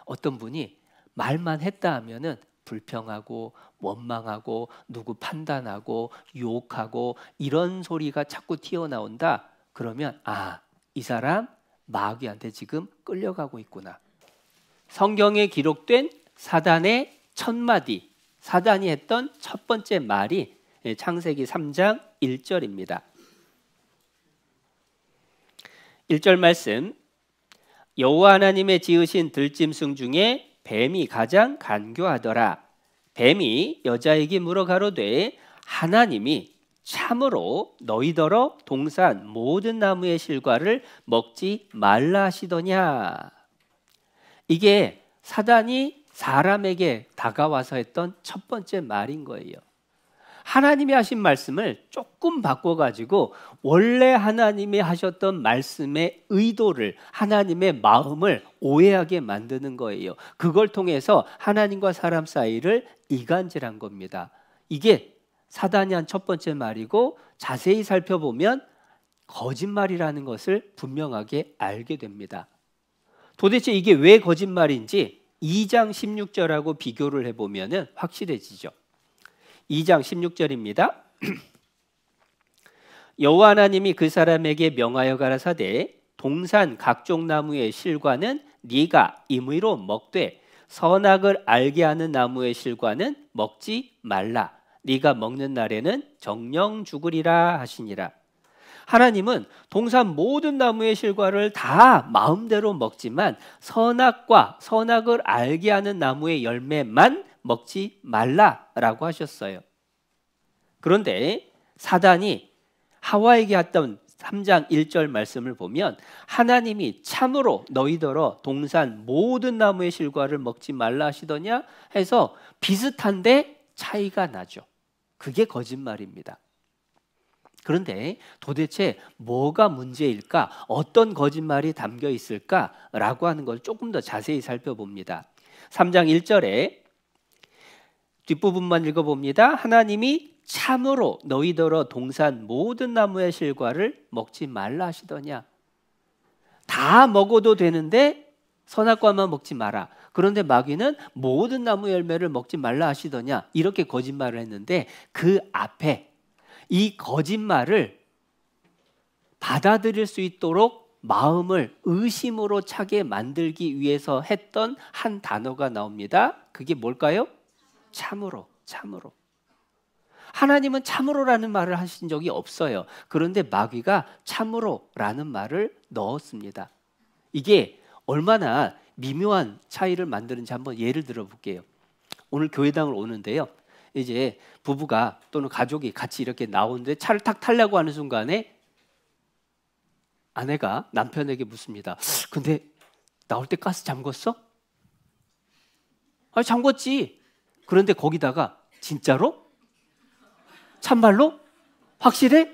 어떤 분이 말만 했다 하면은 불평하고 원망하고 누구 판단하고 욕하고 이런 소리가 자꾸 튀어나온다. 그러면 이 사람 마귀한테 지금 끌려가고 있구나. 성경에 기록된 사단의 첫 마디, 사단이 했던 첫 번째 말이 창세기 3장 1절입니다. 1절 말씀, 여호와 하나님의 지으신 들짐승 중에 뱀이 가장 간교하더라. 뱀이 여자에게 물어 가로되 하나님이 참으로 너희더러 동산 모든 나무의 실과를 먹지 말라 하시더냐. 이게 사단이 사람에게 다가와서 했던 첫 번째 말인 거예요. 하나님이 하신 말씀을 조금 바꿔가지고 원래 하나님이 하셨던 말씀의 의도를, 하나님의 마음을 오해하게 만드는 거예요. 그걸 통해서 하나님과 사람 사이를 이간질한 겁니다. 이게 사단이 한 첫 번째 말이고, 자세히 살펴보면 거짓말이라는 것을 분명하게 알게 됩니다. 도대체 이게 왜 거짓말인지 2장 16절하고 비교를 해보면 확실해지죠. 2장 16절입니다. 여호와 하나님이 그 사람에게 명하여 가라사대 동산 각종 나무의 실과는 네가 임의로 먹되 선악을 알게 하는 나무의 실과는 먹지 말라. 네가 먹는 날에는 정령 죽으리라 하시니라. 하나님은 동산 모든 나무의 실과를 다 마음대로 먹지만 선악과 선악을 알게 하는 나무의 열매만 먹지 말라라고 하셨어요. 그런데 사단이 하와에게 했던 3장 1절 말씀을 보면 하나님이 참으로 너희더러 동산 모든 나무의 실과를 먹지 말라 하시더냐 해서 비슷한데 차이가 나죠. 그게 거짓말입니다. 그런데 도대체 뭐가 문제일까? 어떤 거짓말이 담겨 있을까라고 하는 걸 조금 더 자세히 살펴봅니다. 3장 1절에 뒷부분만 읽어봅니다. 하나님이 참으로 너희더러 동산 모든 나무의 실과를 먹지 말라 하시더냐. 다 먹어도 되는데 선악과만 먹지 마라. 그런데 마귀는 모든 나무 열매를 먹지 말라 하시더냐. 이렇게 거짓말을 했는데 그 앞에 이 거짓말을 받아들일 수 있도록 마음을 의심으로 차게 만들기 위해서 했던 한 단어가 나옵니다. 그게 뭘까요? 참으로, 참으로. 하나님은 참으로라는 말을 하신 적이 없어요. 그런데 마귀가 참으로라는 말을 넣었습니다. 이게 얼마나 미묘한 차이를 만드는지 한번 예를 들어 볼게요. 오늘 교회당을 오는데요. 이제 부부가 또는 가족이 같이 이렇게 나오는데 차를 탁 타려고 하는 순간에 아내가 남편에게 묻습니다. 근데 나올 때 가스 잠궜어? 아, 잠궜지. 그런데 거기다가 진짜로? 참말로? 확실해?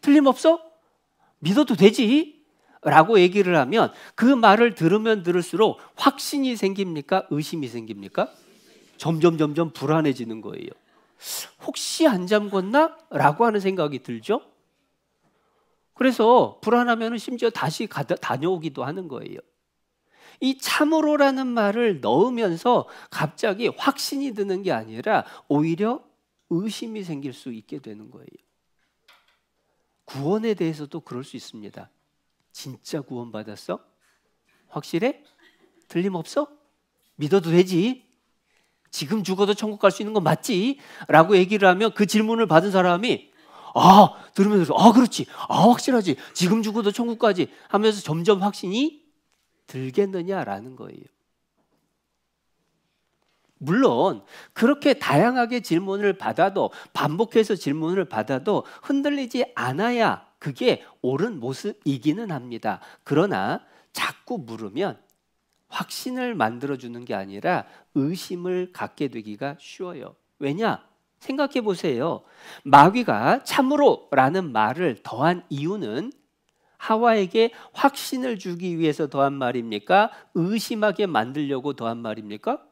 틀림없어? 믿어도 되지? 라고 얘기를 하면 그 말을 들으면 들을수록 확신이 생깁니까? 의심이 생깁니까? 점점 불안해지는 거예요. 혹시 안 잠궜나? 라고 하는 생각이 들죠. 그래서 불안하면 심지어 다시 다녀오기도 하는 거예요. 이 참으로라는 말을 넣으면서 갑자기 확신이 드는 게 아니라 오히려 의심이 생길 수 있게 되는 거예요. 구원에 대해서도 그럴 수 있습니다. 진짜 구원받았어? 확실해? 틀림없어? 믿어도 되지? 지금 죽어도 천국 갈 수 있는 건 맞지? 라고 얘기를 하면 그 질문을 받은 사람이 들으면서 그렇지, 확실하지, 지금 죽어도 천국 가지 하면서 점점 확신이 들겠느냐라는 거예요. 물론 그렇게 다양하게 질문을 받아도, 반복해서 질문을 받아도 흔들리지 않아야 그게 옳은 모습이기는 합니다. 그러나 자꾸 물으면 확신을 만들어주는 게 아니라 의심을 갖게 되기가 쉬워요. 왜냐? 생각해 보세요. 마귀가 참으로라는 말을 더한 이유는 하와에게 확신을 주기 위해서 더한 말입니까? 의심하게 만들려고 더한 말입니까?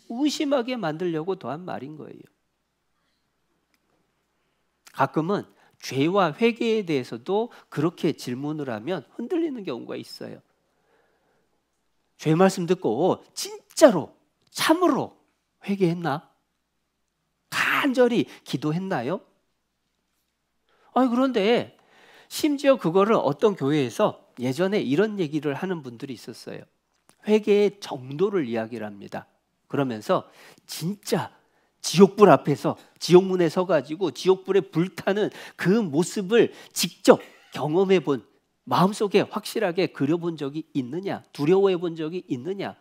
의심하게 만들려고 더한 말인 거예요. 가끔은 죄와 회개에 대해서도 그렇게 질문을 하면 흔들리는 경우가 있어요. 죄 말씀 듣고 진짜로 참으로 회개했나? 간절히 기도했나요? 그런데 심지어 그거를 어떤 교회에서 예전에 이런 얘기를 하는 분들이 있었어요. 회개의 정도를 이야기를 합니다. 그러면서 진짜 지옥불 앞에서 지옥문에 서가지고 지옥불에 불타는 그 모습을 직접 경험해 본, 마음속에 확실하게 그려본 적이 있느냐, 두려워해 본 적이 있느냐.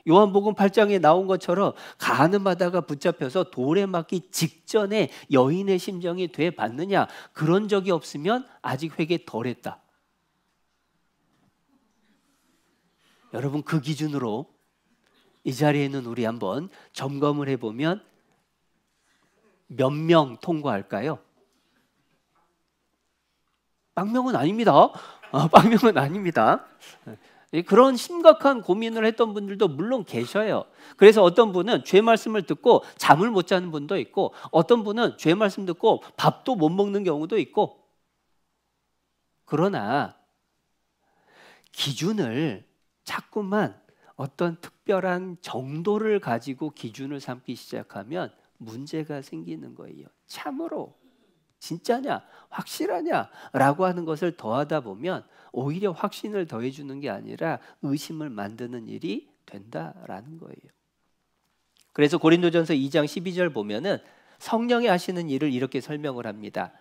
요한복음 8장에 나온 것처럼 가늠하다가 붙잡혀서 돌에 맞기 직전에 여인의 심정이 돼 봤느냐. 그런 적이 없으면 아직 회개 덜 했다. 여러분, 그 기준으로 이 자리에 있는 우리 한번 점검을 해보면 몇 명 통과할까요? 빵명은 아닙니다. 빵명은 아닙니다. 그런 심각한 고민을 했던 분들도 물론 계셔요. 그래서 어떤 분은 죄 말씀을 듣고 잠을 못 자는 분도 있고, 어떤 분은 죄 말씀 듣고 밥도 못 먹는 경우도 있고. 그러나 기준을 자꾸만 어떤 특별한 정도를 가지고 기준을 삼기 시작하면 문제가 생기는 거예요. 참으로 진짜냐, 확실하냐 라고 하는 것을 더하다 보면 오히려 확신을 더해주는 게 아니라 의심을 만드는 일이 된다라는 거예요. 그래서 고린도전서 2장 12절 보면은 성령이 하시는 일을 이렇게 설명을 합니다.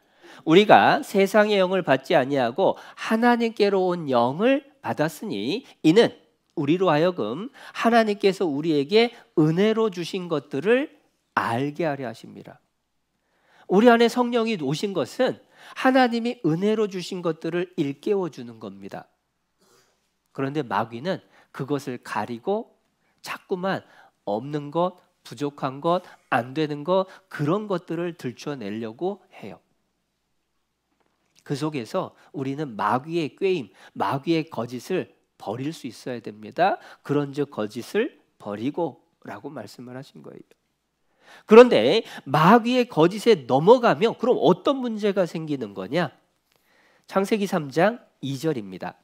우리가 세상의 영을 받지 아니하고 하나님께로 온 영을 받았으니 이는 우리로 하여금 하나님께서 우리에게 은혜로 주신 것들을 알게 하려 하십니다. 우리 안에 성령이 오신 것은 하나님이 은혜로 주신 것들을 일깨워 주는 겁니다. 그런데 마귀는 그것을 가리고 자꾸만 없는 것, 부족한 것, 안 되는 것, 그런 것들을 들춰내려고 해요. 그 속에서 우리는 마귀의 꾀임, 마귀의 거짓을 버릴 수 있어야 됩니다. 그런즉 거짓을 버리고 라고 말씀을 하신 거예요. 그런데 마귀의 거짓에 넘어가면 그럼 어떤 문제가 생기는 거냐? 창세기 3장 2절입니다.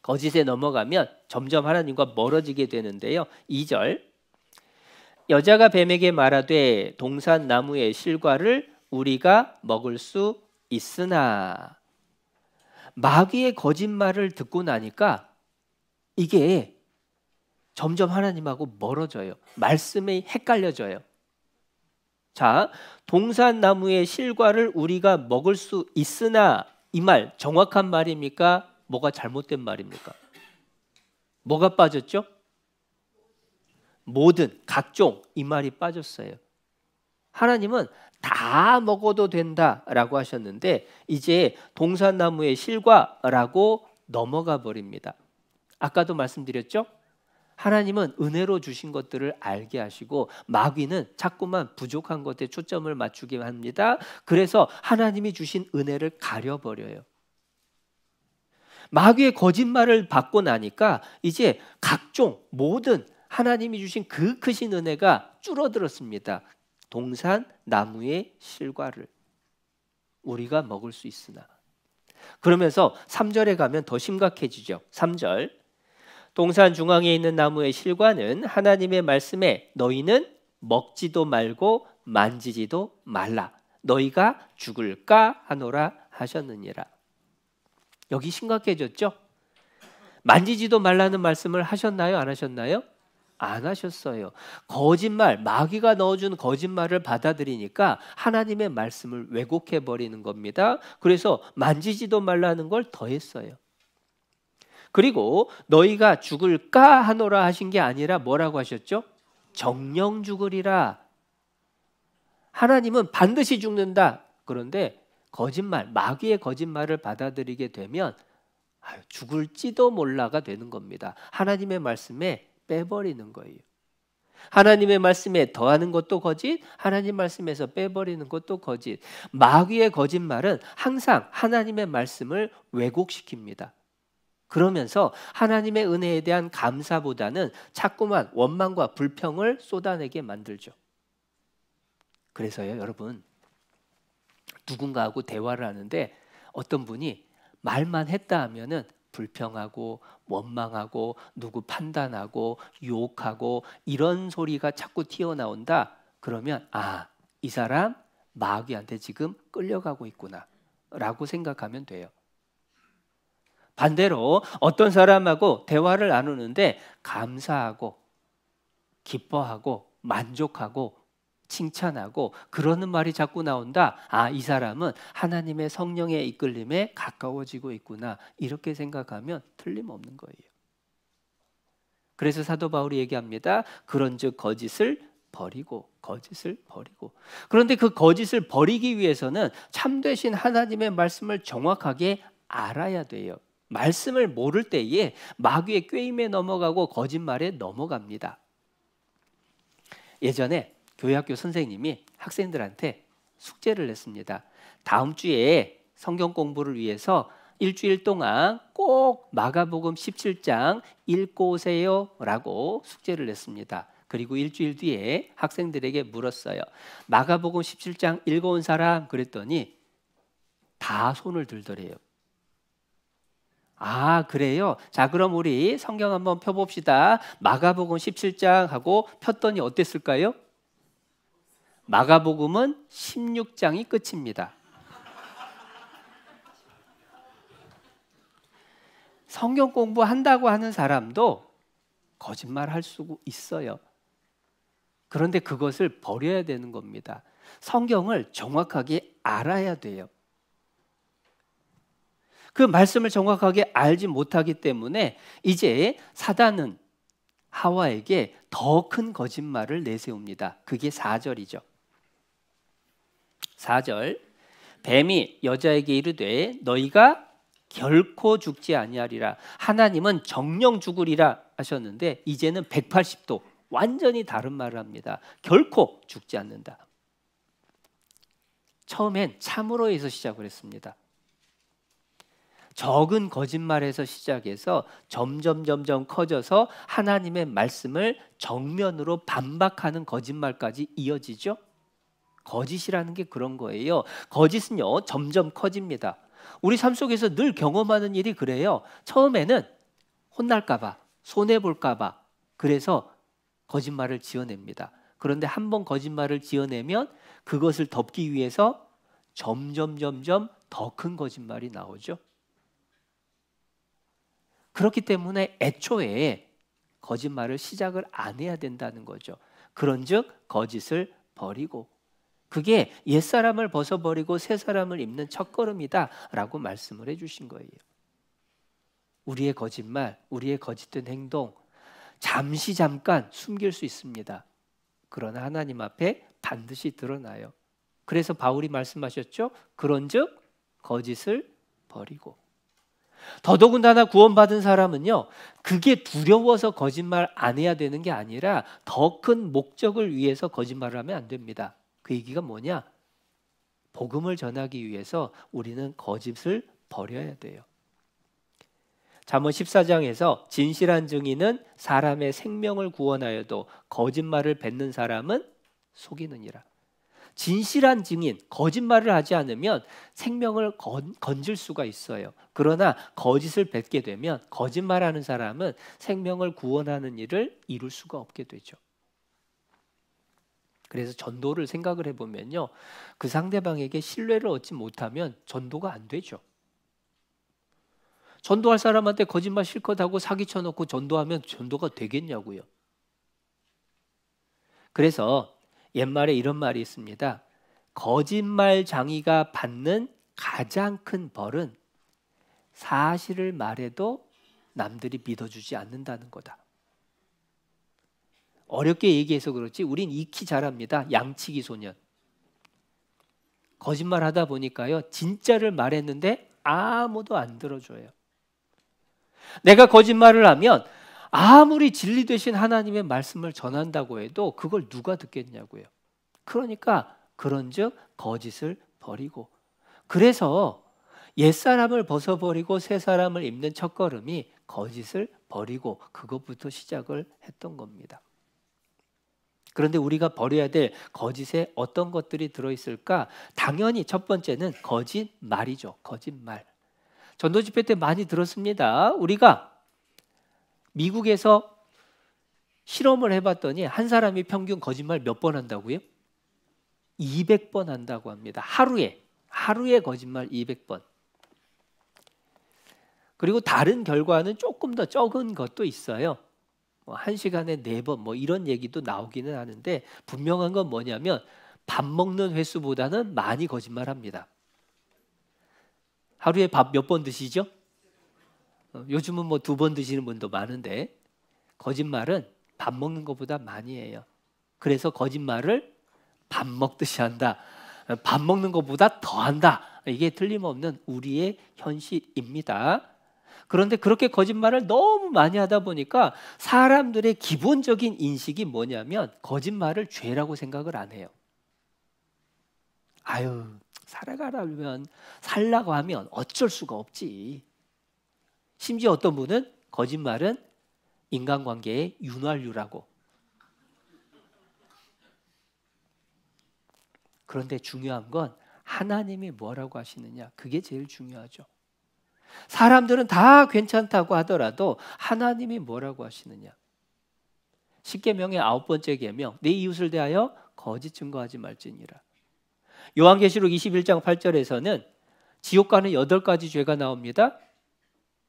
거짓에 넘어가면 점점 하나님과 멀어지게 되는데요. 2절, 여자가 뱀에게 말하되 동산 나무의 실과를 우리가 먹을 수 있으나. 마귀의 거짓말을 듣고 나니까 이게 점점 하나님하고 멀어져요. 말씀이 헷갈려져요. 자, 동산나무의 실과를 우리가 먹을 수 있으나, 이 말 정확한 말입니까? 뭐가 잘못된 말입니까? 뭐가 빠졌죠? 모든, 각종, 이 말이 빠졌어요. 하나님은 다 먹어도 된다라고 하셨는데 이제 동산나무의 실과라고 넘어가 버립니다. 아까도 말씀드렸죠? 하나님은 은혜로 주신 것들을 알게 하시고 마귀는 자꾸만 부족한 것에 초점을 맞추게 합니다. 그래서 하나님이 주신 은혜를 가려버려요. 마귀의 거짓말을 받고 나니까 이제 각종 모든 하나님이 주신 그 크신 은혜가 줄어들었습니다. 동산 나무의 실과를 우리가 먹을 수 있으나. 그러면서 3절에 가면 더 심각해지죠. 3절, 동산 중앙에 있는 나무의 실과는 하나님의 말씀에 너희는 먹지도 말고 만지지도 말라. 너희가 죽을까 하노라 하셨느니라. 여기 심각해졌죠? 만지지도 말라는 말씀을 하셨나요? 안 하셨나요? 안 하셨어요. 거짓말, 마귀가 넣어준 거짓말을 받아들이니까 하나님의 말씀을 왜곡해 버리는 겁니다. 그래서 만지지도 말라는 걸 더했어요. 그리고 너희가 죽을까 하노라 하신 게 아니라 뭐라고 하셨죠? 정녕 죽으리라. 하나님은 반드시 죽는다. 그런데 거짓말, 마귀의 거짓말을 받아들이게 되면 죽을지도 몰라가 되는 겁니다. 하나님의 말씀에 빼버리는 거예요. 하나님의 말씀에 더하는 것도 거짓, 하나님 말씀에서 빼버리는 것도 거짓. 마귀의 거짓말은 항상 하나님의 말씀을 왜곡시킵니다. 그러면서 하나님의 은혜에 대한 감사보다는 자꾸만 원망과 불평을 쏟아내게 만들죠. 그래서요, 여러분, 누군가하고 대화를 하는데 어떤 분이 말만 했다 하면은 불평하고 원망하고 누구 판단하고 유혹하고 이런 소리가 자꾸 튀어나온다. 그러면 이 사람 마귀한테 지금 끌려가고 있구나 라고 생각하면 돼요. 반대로 어떤 사람하고 대화를 나누는데 감사하고 기뻐하고 만족하고 칭찬하고 그러는 말이 자꾸 나온다. 이 사람은 하나님의 성령의 이끌림에 가까워지고 있구나. 이렇게 생각하면 틀림없는 거예요. 그래서 사도 바울이 얘기합니다. 그런즉 거짓을 버리고. 그런데 그 거짓을 버리기 위해서는 참되신 하나님의 말씀을 정확하게 알아야 돼요. 말씀을 모를 때에 마귀의 꾀임에 넘어가고 거짓말에 넘어갑니다. 예전에 교회학교 선생님이 학생들한테 숙제를 냈습니다. 다음 주에 성경 공부를 위해서 일주일 동안 꼭 마가복음 17장 읽고 오세요 라고 숙제를 냈습니다. 그리고 일주일 뒤에 학생들에게 물었어요. 마가복음 17장 읽어온 사람? 그랬더니 다 손을 들더래요. 그래요? 자, 그럼 우리 성경 한번 펴봅시다. 마가복음 17장 하고 폈더니 어땠을까요? 마가복음은 16장이 끝입니다. 성경 공부한다고 하는 사람도 거짓말 할 수 있어요. 그런데 그것을 버려야 되는 겁니다. 성경을 정확하게 알아야 돼요. 그 말씀을 정확하게 알지 못하기 때문에 이제 사단은 하와에게 더 큰 거짓말을 내세웁니다. 그게 4절이죠. 4절 뱀이 여자에게 이르되 너희가 결코 죽지 아니하리라. 하나님은 정령 죽으리라 하셨는데 이제는 180도 완전히 다른 말을 합니다. 결코 죽지 않는다. 처음엔 참으로에서 시작을 했습니다. 적은 거짓말에서 시작해서 점점 커져서 하나님의 말씀을 정면으로 반박하는 거짓말까지 이어지죠. 거짓이라는 게 그런 거예요. 거짓은요 점점 커집니다. 우리 삶 속에서 늘 경험하는 일이 그래요. 처음에는 혼날까 봐, 손해볼까 봐 그래서 거짓말을 지어냅니다. 그런데 한번 거짓말을 지어내면 그것을 덮기 위해서 점점 더 큰 거짓말이 나오죠. 그렇기 때문에 애초에 거짓말을 시작을 안 해야 된다는 거죠. 그런즉 거짓을 버리고 그게 옛사람을 벗어버리고 새사람을 입는 첫걸음이다라고 말씀을 해주신 거예요. 우리의 거짓말, 우리의 거짓된 행동 잠깐 숨길 수 있습니다. 그러나 하나님 앞에 반드시 드러나요. 그래서 바울이 말씀하셨죠. 그런즉 거짓을 버리고. 더더군다나 구원받은 사람은요 그게 두려워서 거짓말 안 해야 되는 게 아니라 더 큰 목적을 위해서 거짓말을 하면 안 됩니다. 그 얘기가 뭐냐? 복음을 전하기 위해서 우리는 거짓을 버려야 돼요. 잠언 14장에서 진실한 증인은 사람의 생명을 구원하여도 거짓말을 뱉는 사람은 속이느니라. 진실한 증인, 거짓말을 하지 않으면 생명을 건질 수가 있어요. 그러나 거짓을 뱉게 되면 거짓말하는 사람은 생명을 구원하는 일을 이룰 수가 없게 되죠. 그래서 전도를 생각을 해보면요, 그 상대방에게 신뢰를 얻지 못하면 전도가 안 되죠. 전도할 사람한테 거짓말 실컷 하고 사기쳐놓고 전도하면 전도가 되겠냐고요. 그래서 옛말에 이런 말이 있습니다. 거짓말장이가 받는 가장 큰 벌은 사실을 말해도 남들이 믿어주지 않는다는 거다. 어렵게 얘기해서 그렇지 우린 익히 잘합니다. 양치기 소년. 거짓말 하다 보니까요 진짜를 말했는데 아무도 안 들어줘요. 내가 거짓말을 하면 아무리 진리 되신 하나님의 말씀을 전한다고 해도 그걸 누가 듣겠냐고요. 그러니까 그런즉 거짓을 버리고, 그래서 옛사람을 벗어버리고 새사람을 입는 첫걸음이 거짓을 버리고 그것부터 시작을 했던 겁니다. 그런데 우리가 버려야 될 거짓에 어떤 것들이 들어있을까? 당연히 첫 번째는 거짓말이죠. 거짓말. 전도 집회 때 많이 들었습니다. 우리가 미국에서 실험을 해봤더니 한 사람이 평균 거짓말 몇 번 한다고요? 200번 한다고 합니다. 하루에 거짓말 200번. 그리고 다른 결과는 조금 더 적은 것도 있어요. 한 시간에 4번 이런 얘기도 나오기는 하는데, 분명한 건 뭐냐면 밥 먹는 횟수보다는 많이 거짓말합니다. 하루에 밥 몇 번 드시죠? 요즘은 2번 드시는 분도 많은데, 거짓말은 밥 먹는 것보다 많이 해요. 그래서 거짓말을 밥 먹듯이 한다, 밥 먹는 것보다 더 한다, 이게 틀림없는 우리의 현실입니다. 그런데 그렇게 거짓말을 너무 많이 하다 보니까 사람들의 기본적인 인식이 뭐냐면 거짓말을 죄라고 생각을 안 해요. 아유, 살라고 하면 어쩔 수가 없지. 심지어 어떤 분은 거짓말은 인간관계의 윤활유라고. 그런데 중요한 건 하나님이 뭐라고 하시느냐, 그게 제일 중요하죠. 사람들은 다 괜찮다고 하더라도 하나님이 뭐라고 하시느냐. 십계명의 9번째 계명, 내 이웃을 대하여 거짓 증거하지 말지니라. 요한계시록 21장 8절에서는 지옥 가는 8가지 죄가 나옵니다.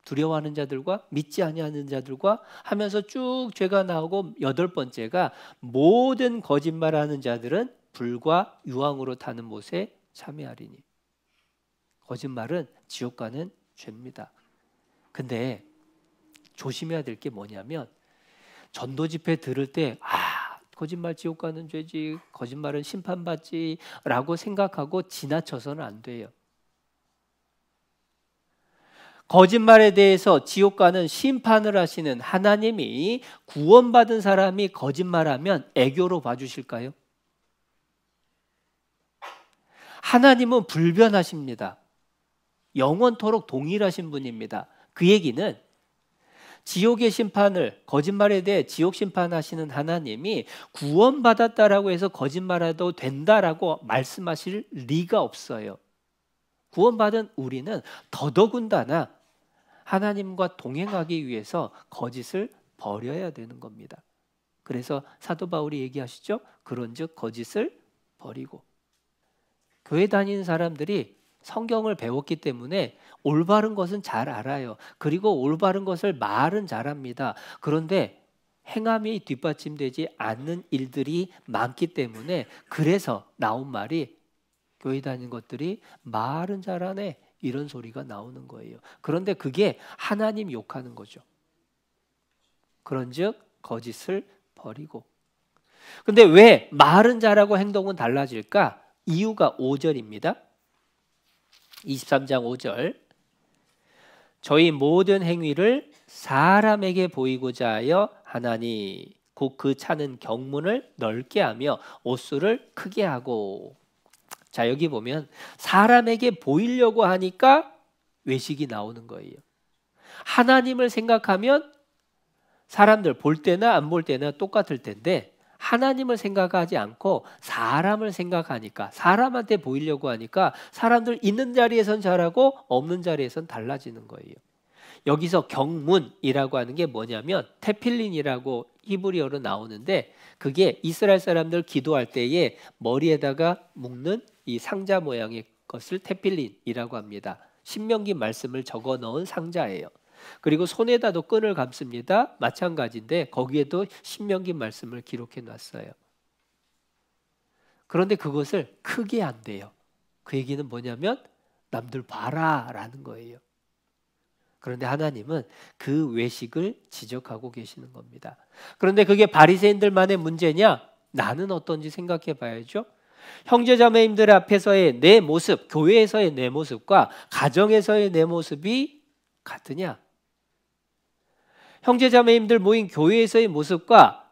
두려워하는 자들과 믿지 아니하는 자들과 하면서 쭉 죄가 나오고, 8번째가 모든 거짓말하는 자들은 불과 유황으로 타는 못에 참여하리니. 거짓말은 지옥 가는 죄입니다. 근데 조심해야 될 게 뭐냐면, 전도 집회 들을 때 거짓말 지옥 가는 죄지, 거짓말은 심판받지 라고 생각하고 지나쳐서는 안 돼요. 거짓말에 대해서 지옥 가는 심판을 하시는 하나님이 구원받은 사람이 거짓말하면 애교로 봐주실까요? 하나님은 불변하십니다. 영원토록 동일하신 분입니다. 그 얘기는 지옥의 심판을, 거짓말에 대해 지옥 심판하시는 하나님이 구원받았다라고 해서 거짓말해도 된다라고 말씀하실 리가 없어요. 구원받은 우리는 더더군다나 하나님과 동행하기 위해서 거짓을 버려야 되는 겁니다. 그래서 사도 바울이 얘기하시죠. 그런즉 거짓을 버리고. 교회 다니는 사람들이 성경을 배웠기 때문에 올바른 것은 잘 알아요. 그리고 올바른 것을 말은 잘합니다. 그런데 행함이 뒷받침되지 않는 일들이 많기 때문에, 그래서 나온 말이, 교회 다니는 것들이 말은 잘하네, 이런 소리가 나오는 거예요. 그런데 그게 하나님 욕하는 거죠. 그런즉 거짓을 버리고. 근데 왜 말은 잘하고 행동은 달라질까? 이유가 5절입니다. 23장 5절. 저희 모든 행위를 사람에게 보이고자 하여 하나니 곧 그 차는 경문을 넓게 하며 옷수를 크게 하고. 자, 여기 보면 사람에게 보이려고 하니까 외식이 나오는 거예요. 하나님을 생각하면 사람들 볼 때나 안 볼 때나 똑같을 텐데, 하나님을 생각하지 않고 사람을 생각하니까, 사람한테 보이려고 하니까 사람들 있는 자리에선 잘하고 없는 자리에선 달라지는 거예요. 여기서 경문이라고 하는 게 뭐냐면 테필린이라고 히브리어로 나오는데, 그게 이스라엘 사람들 기도할 때에 머리에다가 묶는 이 상자 모양의 것을 테필린이라고 합니다. 신명기 말씀을 적어 넣은 상자예요. 그리고 손에다도 끈을 감습니다. 마찬가지인데 거기에도 신명기 말씀을 기록해 놨어요. 그런데 그것을 크게 한대요. 그 얘기는 뭐냐면 남들 봐라 라는 거예요. 그런데 하나님은 그 외식을 지적하고 계시는 겁니다. 그런데 그게 바리새인들만의 문제냐? 나는 어떤지 생각해 봐야죠. 형제자매님들 앞에서의 내 모습, 교회에서의 내 모습과 가정에서의 내 모습이 같으냐? 형제자매님들 모인 교회에서의 모습과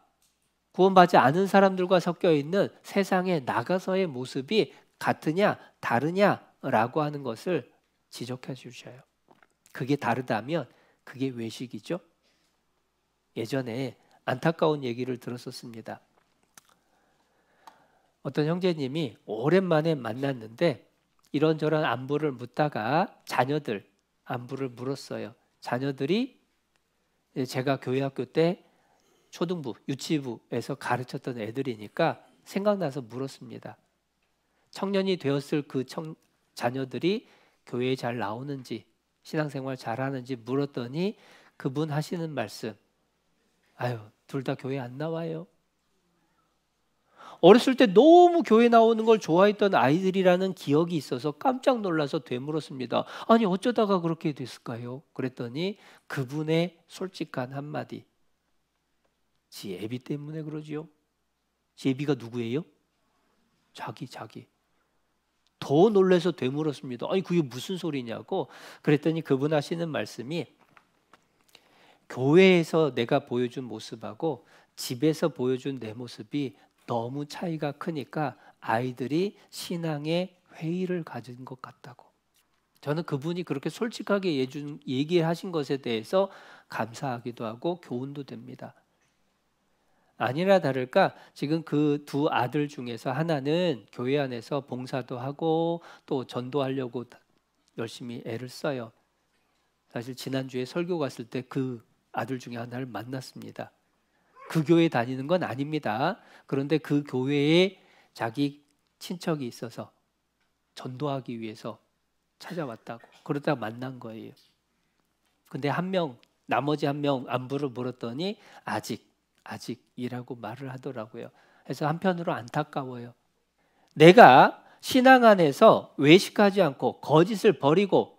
구원받지 않은 사람들과 섞여 있는 세상에 나가서의 모습이 같으냐 다르냐라고 하는 것을 지적해 주셔요. 그게 다르다면 그게 외식이죠. 예전에 안타까운 얘기를 들었었습니다. 어떤 형제님이 오랜만에 만났는데 이런저런 안부를 묻다가 자녀들, 안부를 물었어요. 자녀들이 제가 교회 학교 때 초등부, 유치부에서 가르쳤던 애들이니까 생각나서 물었습니다. 청년이 되었을 그 자녀들이 교회에 잘 나오는지, 신앙생활 잘하는지 물었더니 그분 하시는 말씀, 아유, 둘 다 교회 안 나와요. 어렸을 때 너무 교회 나오는 걸 좋아했던 아이들이라는 기억이 있어서 깜짝 놀라서 되물었습니다. 아니 어쩌다가 그렇게 됐을까요? 그랬더니 그분의 솔직한 한마디, 지 애비 때문에 그러지요. 지 애비가 누구예요? 자기. 더 놀라서 되물었습니다. 아니 그게 무슨 소리냐고. 그랬더니 그분 하시는 말씀이, 교회에서 내가 보여준 모습하고 집에서 보여준 내 모습이 너무 차이가 크니까 아이들이 신앙의 회의를 가진 것 같다고. 저는 그분이 그렇게 솔직하게 얘기하신 것에 대해서 감사하기도 하고 교훈도 됩니다. 아니나 다를까 지금 그 두 아들 중에서 하나는 교회 안에서 봉사도 하고 또 전도하려고 열심히 애를 써요. 사실 지난주에 설교 갔을 때 그 아들 중에 하나를 만났습니다. 그 교회 다니는 건 아닙니다. 그런데 그 교회에 자기 친척이 있어서 전도하기 위해서 찾아왔다고. 그러다 만난 거예요. 근데 나머지 한 명 안부를 물었더니 아직이라고 말을 하더라고요. 그래서 한편으로 안타까워요. 내가 신앙 안에서 외식하지 않고 거짓을 버리고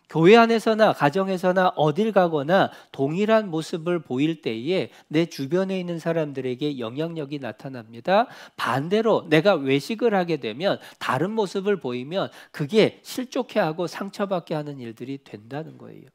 교회 안에서나 가정에서나 어딜 가거나 동일한 모습을 보일 때에 내 주변에 있는 사람들에게 영향력이 나타납니다. 반대로 내가 외식을 하게 되면 다른 모습을 보이면 그게 실족해하고 상처받게 하는 일들이 된다는 거예요.